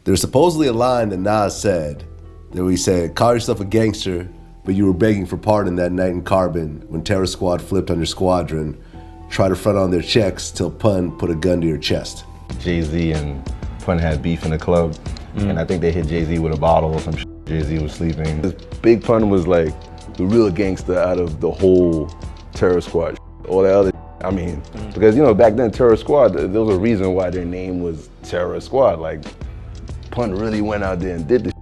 There's supposedly a line that Nas said, that he said, call yourself a gangster, but you were begging for pardon that night in Carbon when Terror Squad flipped on your squadron, try to front on their checks till Pun put a gun to your chest. Jay-Z and Pun had beef in the club, and I think they hit Jay-Z with a bottle or some shit. Jay-Z was sleeping. Big Pun was like the real gangster out of the whole Terror Squad. All that other I mean, because, you know, back then Terror Squad, there was a reason why their name was Terror Squad. Like, Pun really went out there and did this.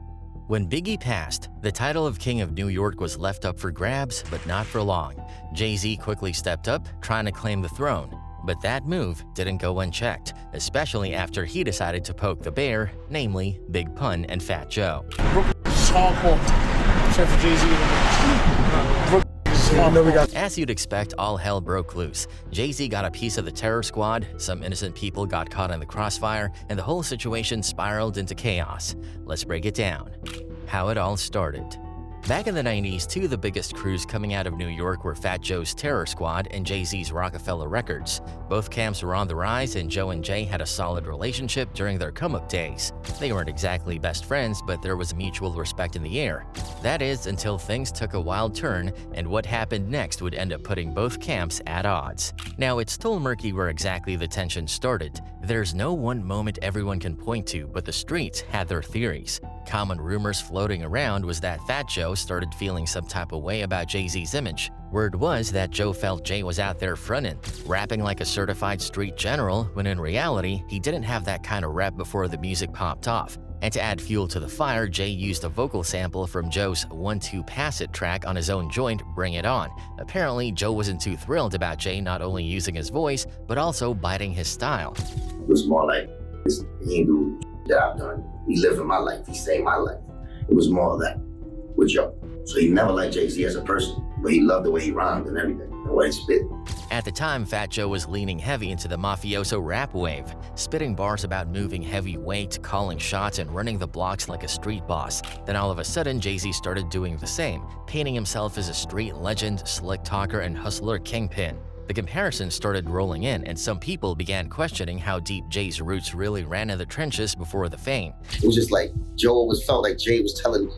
When Biggie passed, the title of King of New York was left up for grabs, but not for long. Jay-Z quickly stepped up, trying to claim the throne. But that move didn't go unchecked, especially after he decided to poke the bear, namely Big Pun and Fat Joe. As you'd expect, all hell broke loose. Jay-Z got a piece of the Terror Squad, some innocent people got caught in the crossfire, and the whole situation spiraled into chaos. Let's break it down. How it all started. Back in the 90s, two of the biggest crews coming out of New York were Fat Joe's Terror Squad and Jay-Z's Roc-A-Fella Records. Both camps were on the rise, and Joe and Jay had a solid relationship during their come-up days. They weren't exactly best friends, but there was mutual respect in the air. That is, until things took a wild turn, and what happened next would end up putting both camps at odds. Now, it's still murky where exactly the tension started. There's no one moment everyone can point to, but the streets had their theories. Common rumors floating around was that Fat Joe started feeling some type of way about Jay-Z's image. Word was that Joe felt Jay was out there frontin', rapping like a certified street general, when in reality, he didn't have that kind of rep before the music popped off. And to add fuel to the fire, Jay used a vocal sample from Joe's 1-2 Pass It track on his own joint, Bring It On. Apparently, Joe wasn't too thrilled about Jay not only using his voice, but also biting his style. It was more like, he ain't do that I've done. He living my life, he saved my life. It was more of that with Joe. So he never liked Jay-Z as a person, but he loved the way he rhymed and everything, the way he spit. At the time, Fat Joe was leaning heavy into the mafioso rap wave, spitting bars about moving heavy weight, calling shots, and running the blocks like a street boss. Then all of a sudden, Jay-Z started doing the same, painting himself as a street legend, slick talker, and hustler kingpin. The comparisons started rolling in, and some people began questioning how deep Jay's roots really ran in the trenches before the fame. It was just like, Joe always felt like Jay was telling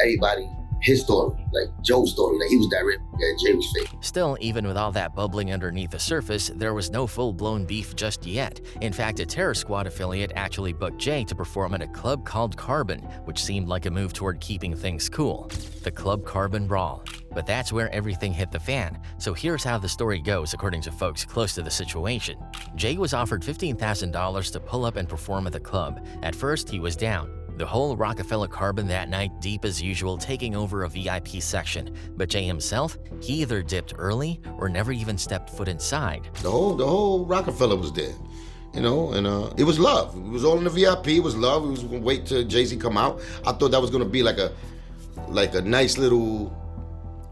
everybody his story, like Joe's story, like he was direct and Jay was fake. Still, even with all that bubbling underneath the surface, there was no full-blown beef just yet. In fact, a Terror Squad affiliate actually booked Jay to perform at a club called Carbon, which seemed like a move toward keeping things cool. The Club Carbon Brawl. But that's where everything hit the fan. So here's how the story goes according to folks close to the situation. Jay was offered $15,000 to pull up and perform at the club. At first, he was down. The whole Roc-A-Fella Carbon that night deep as usual, taking over a VIP section. But Jay himself, he either dipped early or never even stepped foot inside. The whole Roc-A-Fella was there, you know, and it was love. It was all in the VIP, it was love. We was gonna wait till Jay-Z come out. I thought that was gonna be like a nice little,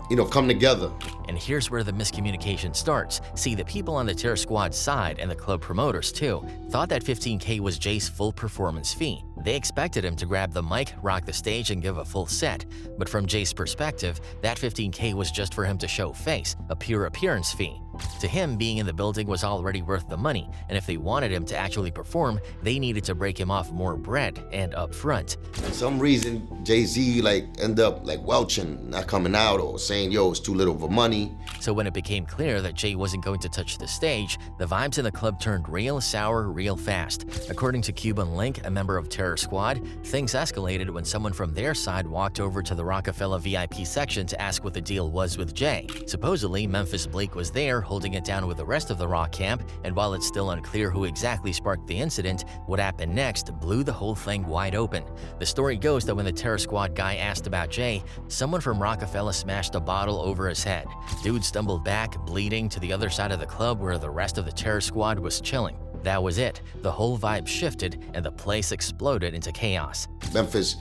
you know, come together. And here's where the miscommunication starts. See, the people on the Terror Squad side, and the club promoters too, thought that $15K was Jay's full performance fee. They expected him to grab the mic, rock the stage, and give a full set. But from Jay's perspective, that $15K was just for him to show face, a pure appearance fee. To him, being in the building was already worth the money, and if they wanted him to actually perform, they needed to break him off more bread and up front. For some reason, Jay-Z ended up welching, not coming out, or saying, yo, it's too little for money. So when it became clear that Jay wasn't going to touch the stage, the vibes in the club turned real sour real fast. According to Cuban Link, a member of Terror Squad, things escalated when someone from their side walked over to the Roc-A-Fella VIP section to ask what the deal was with Jay. Supposedly, Memphis Bleek was there, holding it down with the rest of the Rock camp, and while it's still unclear who exactly sparked the incident, what happened next blew the whole thing wide open. The story goes that when the Terror Squad guy asked about Jay, someone from Roc-A-Fella smashed a bottle over his head. Dude stumbled back, bleeding, to the other side of the club where the rest of the Terror Squad was chilling. That was it. The whole vibe shifted, and the place exploded into chaos. Memphis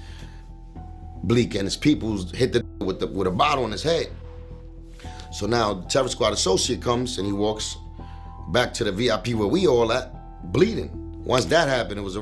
Bleek and his people hit with a bottle on his head. So now the Terror Squad associate comes and he walks back to the VIP where we all at, bleeding. Once that happened, it was a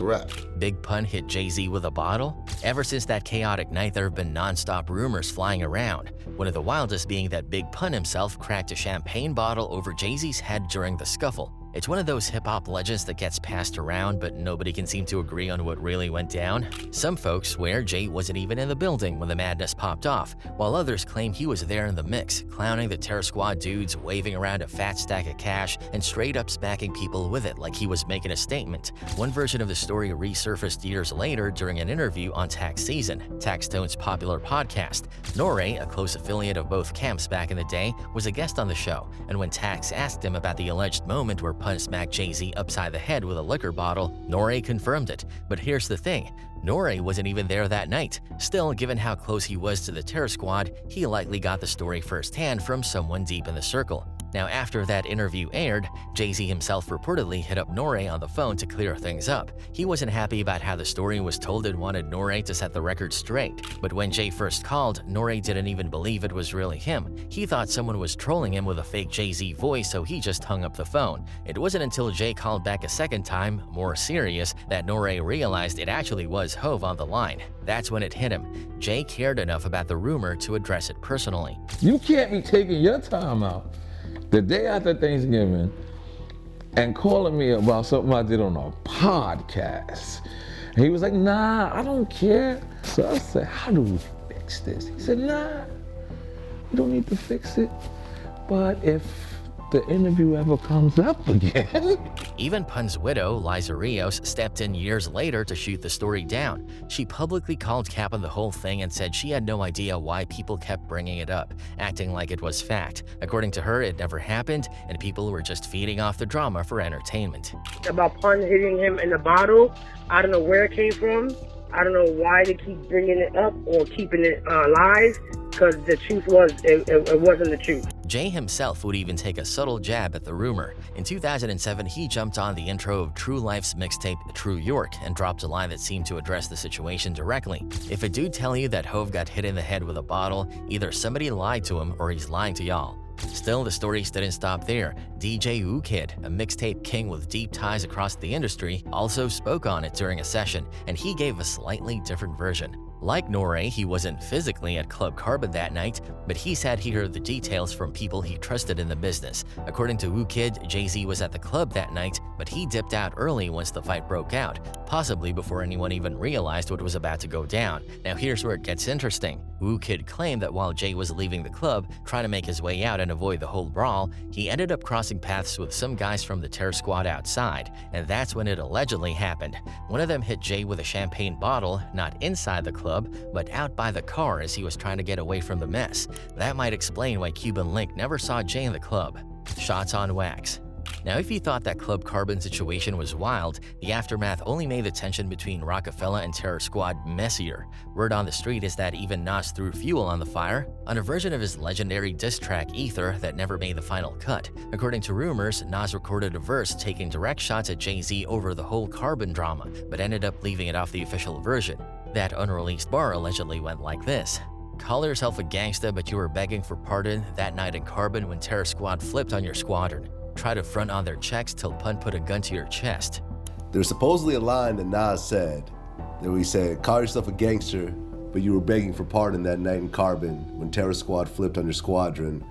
wrap. Big Pun hit Jay-Z with a bottle? Ever since that chaotic night, there have been non-stop rumors flying around. One of the wildest being that Big Pun himself cracked a champagne bottle over Jay-Z's head during the scuffle. It's one of those hip-hop legends that gets passed around, but nobody can seem to agree on what really went down. Some folks swear Jay wasn't even in the building when the madness popped off, while others claim he was there in the mix, clowning the Terror Squad dudes, waving around a fat stack of cash, and straight up smacking people with it like he was making a statement. One version of the story resurfaced years later during an interview on Tax Season, Taxstone's popular podcast. Noré, a close affiliate of both camps back in the day, was a guest on the show, and when Tax asked him about the alleged moment where Pun smacked Jay-Z upside the head with a liquor bottle, Noré confirmed it. But here's the thing, Noré wasn't even there that night. Still, given how close he was to the Terror Squad, he likely got the story firsthand from someone deep in the circle. Now, after that interview aired, Jay-Z himself reportedly hit up Noré on the phone to clear things up. He wasn't happy about how the story was told and wanted Noré to set the record straight. But when Jay first called, Noré didn't even believe it was really him. He thought someone was trolling him with a fake Jay-Z voice, so he just hung up the phone. It wasn't until Jay called back a second time, more serious, that Noré realized it actually was Hov on the line. That's when it hit him. Jay cared enough about the rumor to address it personally. You can't be taking your time out the day after Thanksgiving and calling me about something I did on a podcast. And he was like, nah, I don't care. So I said, how do we fix this? He said, nah, you don't need to fix it. But if the interview ever comes up again. Even Pun's widow, Liza Rios, stepped in years later to shoot the story down. She publicly called cap on the whole thing and said she had no idea why people kept bringing it up, acting like it was fact. According to her, it never happened, and people were just feeding off the drama for entertainment. About Pun hitting him in the bottle, I don't know where it came from. I don't know why they keep bringing it up or keeping it alive, because the truth was, it wasn't the truth. Jay himself would even take a subtle jab at the rumor. In 2007, he jumped on the intro of True Life's mixtape True York and dropped a line that seemed to address the situation directly. If a dude tell you that Hov got hit in the head with a bottle, either somebody lied to him or he's lying to y'all. Still, the stories didn't stop there. DJ Kid, a mixtape king with deep ties across the industry, also spoke on it during a session, and he gave a slightly different version. Like Noré, he wasn't physically at Club Carbon that night, but he said he heard the details from people he trusted in the business. According to Kid, Jay-Z was at the club that night, but he dipped out early once the fight broke out, possibly before anyone even realized what was about to go down. Now here's where it gets interesting. Kid claimed that while Jay was leaving the club, trying to make his way out and avoid the whole brawl, he ended up crossing paths with some guys from the Terror Squad outside, and that's when it allegedly happened. One of them hit Jay with a champagne bottle, not inside the club, but out by the car as he was trying to get away from the mess. That might explain why Cuban Link never saw Jay in the club. Shots on wax. Now, if you thought that Club Carbon situation was wild, the aftermath only made the tension between Roc-A-Fella and Terror Squad messier. Word on the street is that even Nas threw fuel on the fire on a version of his legendary diss track Ether that never made the final cut. According to rumors, Nas recorded a verse taking direct shots at Jay-Z over the whole Carbon drama, but ended up leaving it off the official version. That unreleased bar allegedly went like this. Call yourself a gangsta, but you were begging for pardon that night in Carbon when Terror Squad flipped on your squadron. Try to front on their checks till Pun put a gun to your chest. There's supposedly a line that Nas said, that he said, call yourself a gangster, but you were begging for pardon that night in Carbon when Terror Squad flipped on your squadron.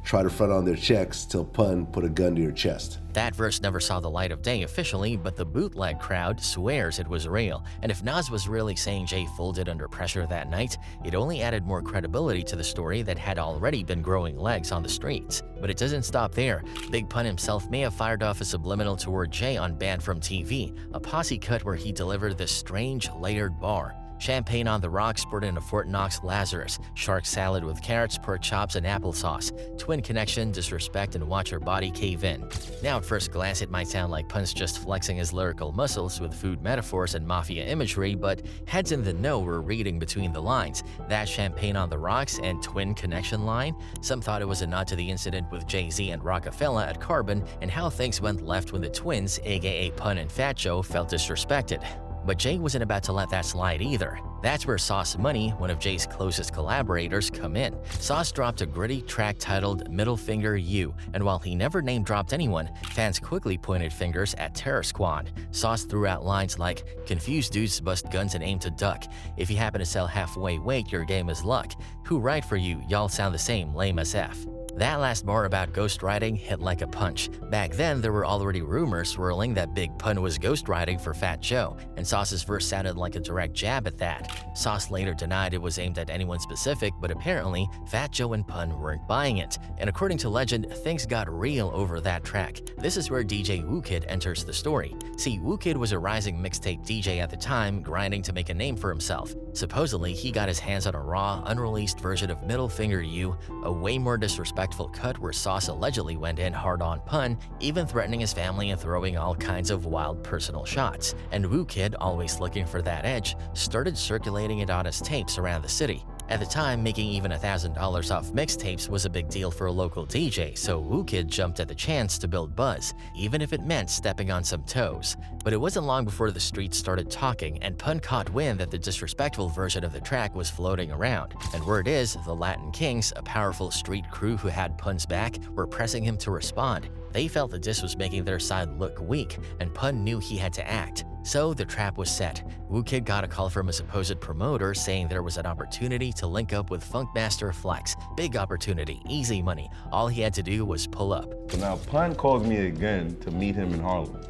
Try to front on their checks till Pun put a gun to your chest. That verse never saw the light of day officially, but the bootleg crowd swears it was real. And if Nas was really saying Jay folded under pressure that night, it only added more credibility to the story that had already been growing legs on the streets. But it doesn't stop there. Big Pun himself may have fired off a subliminal toward Jay on Banned from TV, a posse cut where he delivered this strange layered bar. Champagne on the rocks poured in a Fort Knox Lazarus, shark salad with carrots, pork chops, and applesauce, twin connection, disrespect, and watch her body cave in. Now at first glance it might sound like Pun's just flexing his lyrical muscles with food metaphors and mafia imagery, but heads in the know were reading between the lines. That champagne on the rocks and twin connection line? Some thought it was a nod to the incident with Jay-Z and Roc-A-Fella at Carbon and how things went left when the twins, aka Pun and Fat Joe, felt disrespected. But Jay wasn't about to let that slide either. That's where Sauce Money, one of Jay's closest collaborators, come in. Sauce dropped a gritty track titled Middle Finger You, and while he never name-dropped anyone, fans quickly pointed fingers at Terror Squad. Sauce threw out lines like, confused dudes bust guns and aim to duck. If you happen to sell halfway weight, your game is luck. Who ride for you? Y'all sound the same, lame as F. That last bar about ghostwriting hit like a punch. Back then, there were already rumors swirling that Big Pun was ghostwriting for Fat Joe, and Sauce's verse sounded like a direct jab at that. Sauce later denied it was aimed at anyone specific, but apparently, Fat Joe and Pun weren't buying it. And according to legend, things got real over that track. This is where DJ Woo-Kid enters the story. See, Woo-Kid was a rising mixtape DJ at the time, grinding to make a name for himself. Supposedly, he got his hands on a raw, unreleased version of Middle Finger You, a way more disrespectful cut where Sauce allegedly went in hard on Pun, even threatening his family and throwing all kinds of wild personal shots. And Woo-Kid, always looking for that edge, started circulating it on his tapes around the city. At the time, making even $1,000 off mixtapes was a big deal for a local DJ, so Woo-Kid jumped at the chance to build buzz, even if it meant stepping on some toes. But it wasn't long before the streets started talking, and Pun caught wind that the disrespectful version of the track was floating around. And word is, the Latin Kings, a powerful street crew who had Pun's back, were pressing him to respond. They felt the diss was making their side look weak, and Pun knew he had to act. So the trap was set. Woo-Kid got a call from a supposed promoter saying there was an opportunity to link up with Funkmaster Flex. Big opportunity, easy money. All he had to do was pull up. So now Pun calls me again to meet him in Harlem.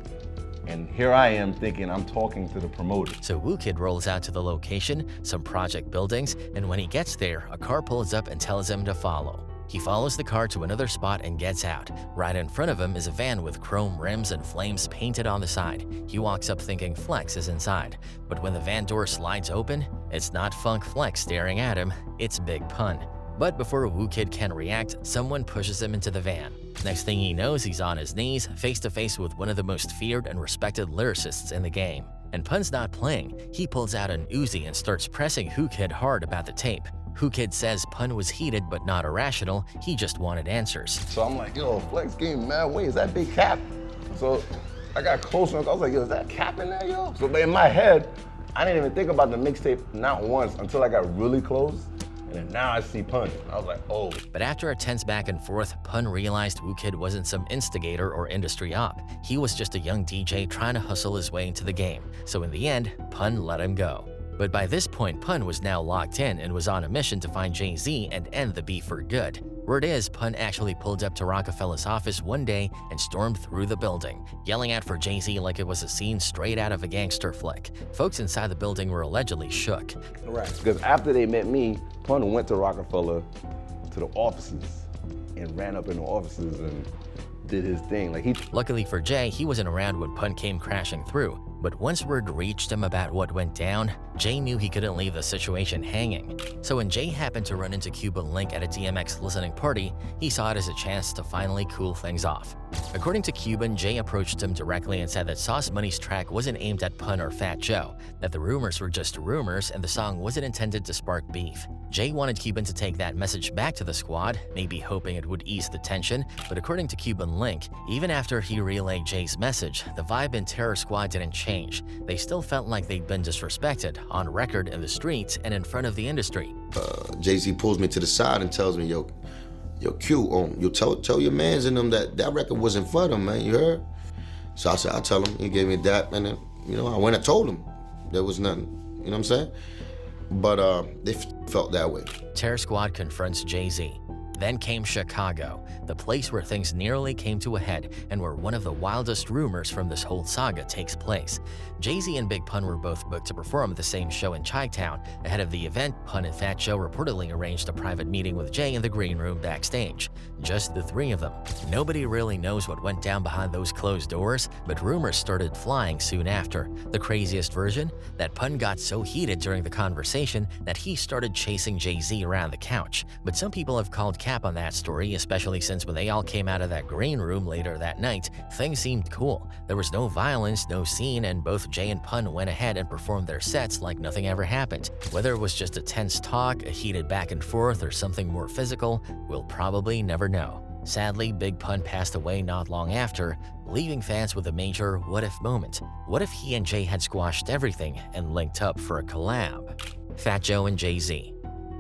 And here I am thinking I'm talking to the promoter. So Woo-Kid rolls out to the location, some project buildings, and when he gets there, a car pulls up and tells him to follow. He follows the car to another spot and gets out. Right in front of him is a van with chrome rims and flames painted on the side. He walks up thinking Flex is inside. But when the van door slides open, it's not Funk Flex staring at him, it's Big Pun. But before Woo-Kid can react, someone pushes him into the van. Next thing he knows, he's on his knees, face to face with one of the most feared and respected lyricists in the game. And Pun's not playing. He pulls out an Uzi and starts pressing Woo-Kid hard about the tape. Woo-Kid says Pun was heated but not irrational, he just wanted answers. So I'm like, yo, Flex game mad way, is that big cap? So I got closer, I was like, yo, is that cap in there, yo? So in my head, I didn't even think about the mixtape not once until I got really close. And then now I see Pun. I was like, oh. But after a tense back and forth, Pun realized Woo-Kid wasn't some instigator or industry op. He was just a young DJ trying to hustle his way into the game. So in the end, Pun let him go. But by this point, Pun was now locked in and was on a mission to find Jay-Z and end the beef for good. Word is, Pun actually pulled up to Roc-A-Fella's office one day and stormed through the building, yelling out for Jay-Z like it was a scene straight out of a gangster flick. Folks inside the building were allegedly shook. Right. Because after they met me, Pun went to Roc-A-Fella to the offices and ran up in the offices and did his thing. Luckily for Jay, he wasn't around when Pun came crashing through. But once word reached him about what went down, Jay knew he couldn't leave the situation hanging. So when Jay happened to run into Cuban Link at a DMX listening party, he saw it as a chance to finally cool things off. According to Cuban, Jay approached him directly and said that Sauce Money's track wasn't aimed at Pun or Fat Joe, that the rumors were just rumors and the song wasn't intended to spark beef. Jay wanted Cuban to take that message back to the squad, maybe hoping it would ease the tension, but according to Cuban Link, even after he relayed Jay's message, the vibe in Terror Squad didn't change. They still felt like they'd been disrespected, on record in the streets and in front of the industry. Jay-Z pulls me to the side and tells me, yo Q, you tell your mans in them that record wasn't for them, man, you heard? So I said, I'll tell him. He gave me that, and then, I went and told him there was nothing, you know what I'm saying? But they felt that way. Terror Squad confronts Jay-Z. Then came Chicago, the place where things nearly came to a head and where one of the wildest rumors from this whole saga takes place. Jay-Z and Big Pun were both booked to perform at the same show in Chi-Town. Ahead of the event, Pun and Fat Joe reportedly arranged a private meeting with Jay in the green room backstage. Just the three of them. Nobody really knows what went down behind those closed doors, but rumors started flying soon after. The craziest version? That Pun got so heated during the conversation that he started chasing Jay-Z around the couch. But some people have called cap on that story, especially since when they all came out of that green room later that night, things seemed cool. There was no violence, no scene, and both Jay and Pun went ahead and performed their sets like nothing ever happened. Whether it was just a tense talk, a heated back and forth, or something more physical, we'll probably never know. Sadly, Big Pun passed away not long after, leaving fans with a major what-if moment. What if he and Jay had squashed everything and linked up for a collab? Fat Joe and Jay-Z.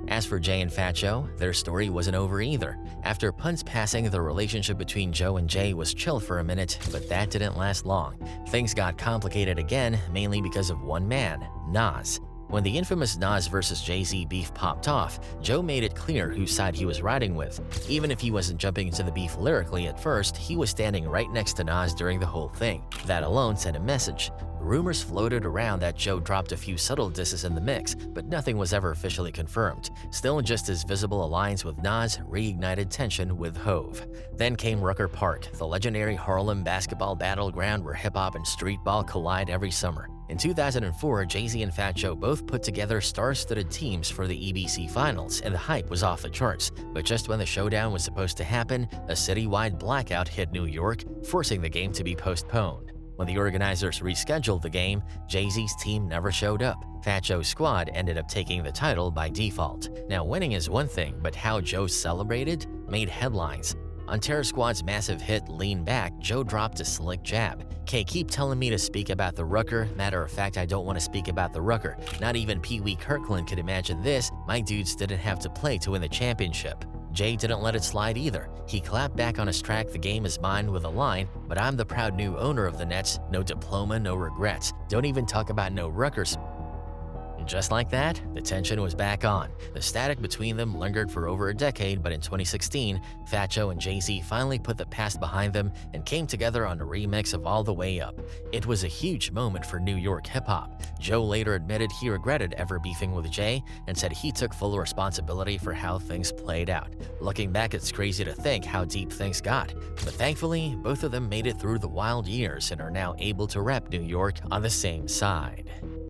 As for Jay and Fat Joe, their story wasn't over either. After Pun's passing, the relationship between Joe and Jay was chill for a minute, but that didn't last long. Things got complicated again, mainly because of one man, Nas. When the infamous Nas vs. Jay-Z beef popped off, Joe made it clear whose side he was riding with. Even if he wasn't jumping into the beef lyrically at first, he was standing right next to Nas during the whole thing. That alone sent a message. Rumors floated around that Joe dropped a few subtle disses in the mix, but nothing was ever officially confirmed. Still, just his visible alliance with Nas reignited tension with Hove. Then came Rucker Park, the legendary Harlem basketball battleground where hip-hop and street ball collide every summer. In 2004, Jay-Z and Fat Joe both put together star-studded teams for the EBC Finals, and the hype was off the charts. But just when the showdown was supposed to happen, a citywide blackout hit New York, forcing the game to be postponed. When the organizers rescheduled the game, Jay-Z's team never showed up. Fat Joe's squad ended up taking the title by default. Now, winning is one thing, but how Joe celebrated made headlines. On Terror Squad's massive hit Lean Back, Joe dropped a slick jab. "K, keep telling me to speak about the Rucker. Matter of fact, I don't want to speak about the Rucker. Not even Pee Wee Kirkland could imagine this. My dudes didn't have to play to win the championship." Jay didn't let it slide either. He clapped back on his track "The game is mine" with a line, "But I'm the proud new owner of the Nets. No diploma, no regrets. Don't even talk about no Ruckers." Just like that, the tension was back on. The static between them lingered for over a decade, but in 2016, Fat Joe and Jay-Z finally put the past behind them and came together on a remix of All the Way Up. It was a huge moment for New York hip-hop. Joe later admitted he regretted ever beefing with Jay and said he took full responsibility for how things played out. Looking back, it's crazy to think how deep things got. But thankfully, both of them made it through the wild years and are now able to rep New York on the same side.